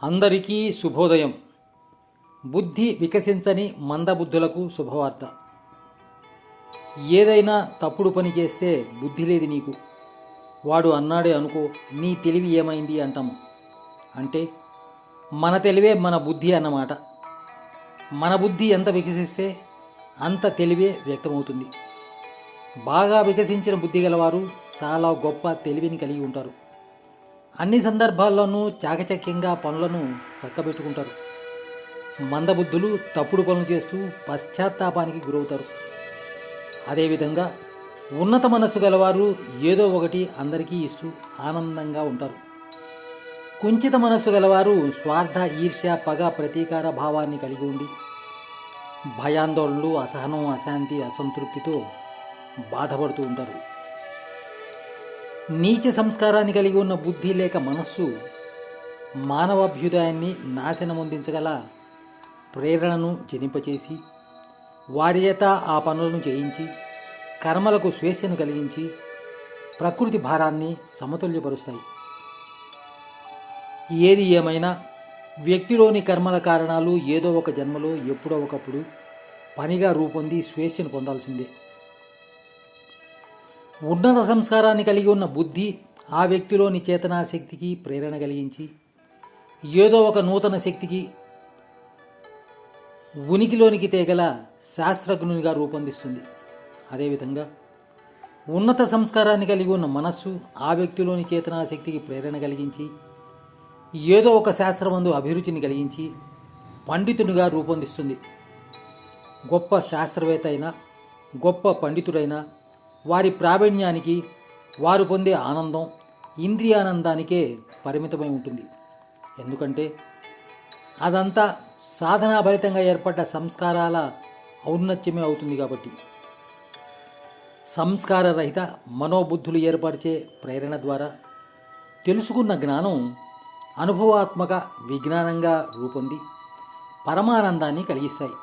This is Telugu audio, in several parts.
అందరికీ శుభోదయం. బుద్ధి వికసించని మందబుద్ధులకు శుభవార్త. ఏదైనా తప్పుడు పని చేస్తే బుద్ధి లేదు నీకు, వాడు అన్నాడే అనుకో, నీ తెలివి ఏమైంది అంటాము. అంటే మన తెలివే మన బుద్ధి అన్నమాట. మన బుద్ధి ఎంత వికసిస్తే అంత తెలివే వ్యక్తమవుతుంది. బాగా వికసించిన బుద్ధి గలవారు చాలా గొప్ప తెలివిని కలిగి ఉంటారు. అన్ని సందర్భాల్లోనూ చాకచక్యంగా పనులను చక్కబెట్టుకుంటారు. మందబుద్ధులు తప్పుడు పనులు చేస్తూ పశ్చాత్తాపానికి గురవుతారు. అదేవిధంగా ఉన్నత మనస్సు గలవారు ఏదో ఒకటి అందరికీ ఇస్తూ ఆనందంగా ఉంటారు. కుంచిత మనస్సు గలవారు స్వార్థ, ఈర్ష్య, పగ, ప్రతీకార భావాన్ని కలిగి ఉండి భయాందోళనలు, అసహనం, అశాంతి, అసంతృప్తితో బాధపడుతూ ఉంటారు. నీచ సంస్కారాన్ని కలిగి ఉన్న బుద్ధి లేక మనస్సు మానవాభ్యుదయాన్ని నాశనమొందించగల ప్రేరణను జనింపచేసి వారి చేత ఆ పనులను చేయించి కర్మలకు స్వేచ్ఛను కలిగించి ప్రకృతి భారాన్ని సమతుల్యపరుస్తాయి. ఏది ఏమైనా వ్యక్తిలోని కర్మల కారణాలు ఏదో ఒక జన్మలో ఎప్పుడో ఒకప్పుడు పనిగా రూపొంది స్వేచ్ఛను పొందాల్సిందే. ఉన్నత సంస్కారాన్ని కలిగి ఉన్న బుద్ధి ఆ వ్యక్తిలోని చేతనాశక్తికి ప్రేరణ కలిగించి ఏదో ఒక నూతన శక్తికి ఉనికిలోనికి తేగల శాస్త్రజ్ఞునిగా రూపొందిస్తుంది. అదేవిధంగా ఉన్నత సంస్కారాన్ని కలిగి ఉన్న మనస్సు ఆ వ్యక్తిలోని చేతనాశక్తికి ప్రేరణ కలిగించి ఏదో ఒక శాస్త్రమందు అభిరుచిని కలిగించి పండితునిగా రూపొందిస్తుంది. గొప్ప శాస్త్రవేత్త అయినా, గొప్ప పండితుడైనా వారి ప్రావీణ్యానికి వారు పొందే ఆనందం ఇంద్రియానందానికే పరిమితమై ఉంటుంది. ఎందుకంటే అదంతా సాధనాభరితంగా ఏర్పడ్డ సంస్కారాల ఔన్నత్యమే అవుతుంది. కాబట్టి సంస్కారరహిత మనోబుద్ధులు ఏర్పరిచే ప్రేరణ ద్వారా తెలుసుకున్న జ్ఞానం అనుభవాత్మక విజ్ఞానంగా రూపొంది పరమానందాన్ని కలిగిస్తాయి.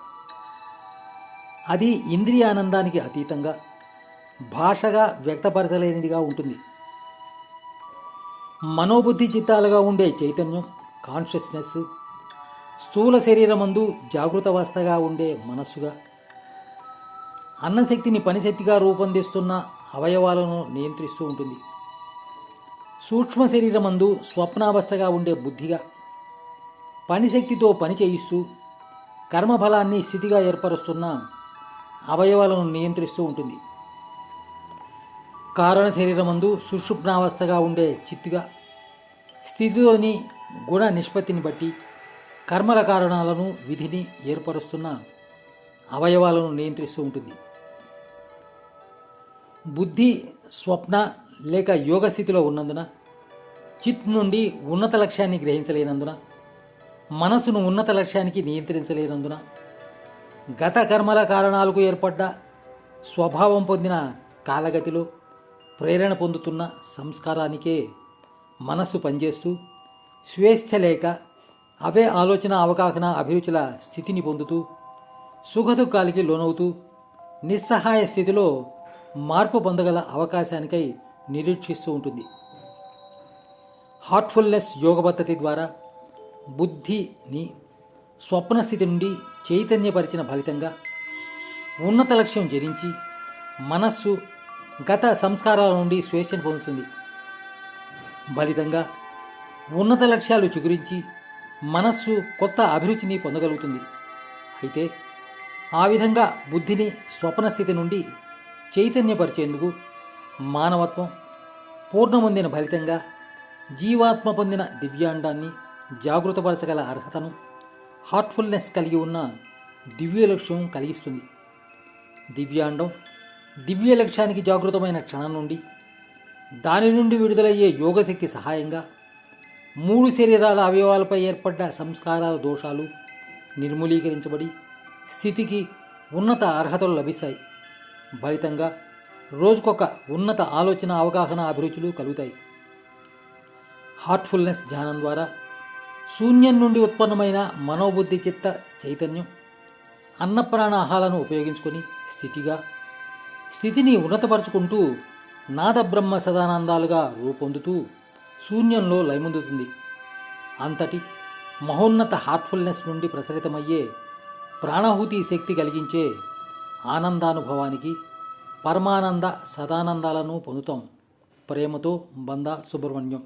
అది ఇంద్రియానందానికి అతీతంగా భాషగా వ్యక్తపరచలేనిదిగా ఉంటుంది. మనోబుద్ధి చిత్తాలుగా ఉండే చైతన్యం, కాన్షియస్నెస్ స్థూల శరీరమందు జాగృతావస్థగా ఉండే మనస్సుగా, అన్నశక్తిని పనిశక్తిగా రూపొందిస్తున్న అవయవాలను నియంత్రిస్తూ ఉంటుంది. సూక్ష్మ శరీరమందు స్వప్నావస్థగా ఉండే బుద్ధిగా, పనిశక్తితో పని చేయిస్తూ కర్మఫలాన్ని స్థితిగా ఏర్పరుస్తున్న అవయవాలను నియంత్రిస్తూ ఉంటుంది. కారణ శరీరమందు సుషుప్నావస్థగా ఉండే చిత్తుగా, స్థితిలోని గుణ నిష్పత్తిని బట్టి కర్మల కారణాలను, విధిని ఏర్పరుస్తున్న అవయవాలను నియంత్రిస్తూ ఉంటుంది. బుద్ధి స్వప్న లేక యోగ స్థితిలో ఉన్నందున, చిత్ నుండి ఉన్నత లక్ష్యాన్ని గ్రహించలేనందున, మనసును ఉన్నత లక్ష్యానికి నియంత్రించలేనందున, గత కర్మల కారణాలకు ఏర్పడ్డ స్వభావం పొందిన కాలగతిలో ప్రేరణ పొందుతున్న సంస్కారానికే మనస్సు పనిచేస్తూ స్వేచ్ఛ లేక అవే ఆలోచన, అవగాహన, అభిరుచుల స్థితిని పొందుతూ సుఖదుఖాలకి లోనవుతూ నిస్సహాయ స్థితిలో మార్పు పొందగల అవకాశానికై నిరీక్షిస్తూ ఉంటుంది. హార్ట్ఫుల్నెస్ యోగ పద్ధతి ద్వారా బుద్ధిని స్వప్నస్థితి నుండి చైతన్యపరిచిన ఫలితంగా ఉన్నత లక్ష్యం జరించి మనస్సు గత సంస్కారాల నుండి స్వేచ్ఛను పొందుతుంది. ఫలితంగా ఉన్నత లక్ష్యాలు చిగురించి మనస్సు కొత్త అభిరుచిని పొందగలుగుతుంది. అయితే ఆ విధంగా బుద్ధిని స్వప్నస్థితి నుండి చైతన్యపరిచేందుకు మానవత్వం పూర్ణమొందిన ఫలితంగా జీవాత్మ పొందిన దివ్యాండాన్ని జాగృతపరచగల అర్హతను హార్ట్ఫుల్నెస్ కలిగి ఉన్న దివ్య లక్ష్యం కలిగిస్తుంది. దివ్యాండం దివ్య లక్ష్యానికి జాగృతమైన క్షణం నుండి దాని నుండి విడుదలయ్యే యోగశక్తి సహాయంగా 3 శరీరాల అవయవాలపై ఏర్పడ్డ సంస్కారాల దోషాలు నిర్మూలీకరించబడి స్థితికి ఉన్నత అర్హతలు లభిస్తాయి. ఫలితంగా రోజుకొక ఉన్నత ఆలోచన, అవగాహన, అభిరుచులు కలుగుతాయి. హార్ట్ఫుల్నెస్ ధ్యానం ద్వారా శూన్యం నుండి ఉత్పన్నమైన మనోబుద్ధి చిత్త చైతన్యం అన్నప్రాణాహాలను ఉపయోగించుకొని స్థితిని ఉన్నతపరుచుకుంటూ నాదబ్రహ్మ సదానందాలుగా రూపొందుతూ శూన్యంలో లయమొందుతుంది. అంతటి మహోన్నత హార్ట్ఫుల్నెస్ నుండి ప్రసరితమయ్యే ప్రాణాహుతి శక్తి కలిగించే ఆనందానుభవానికి పరమానంద సదానందాలను పొందుతాం. ప్రేమతో బందా సుబ్రహ్మణ్యం.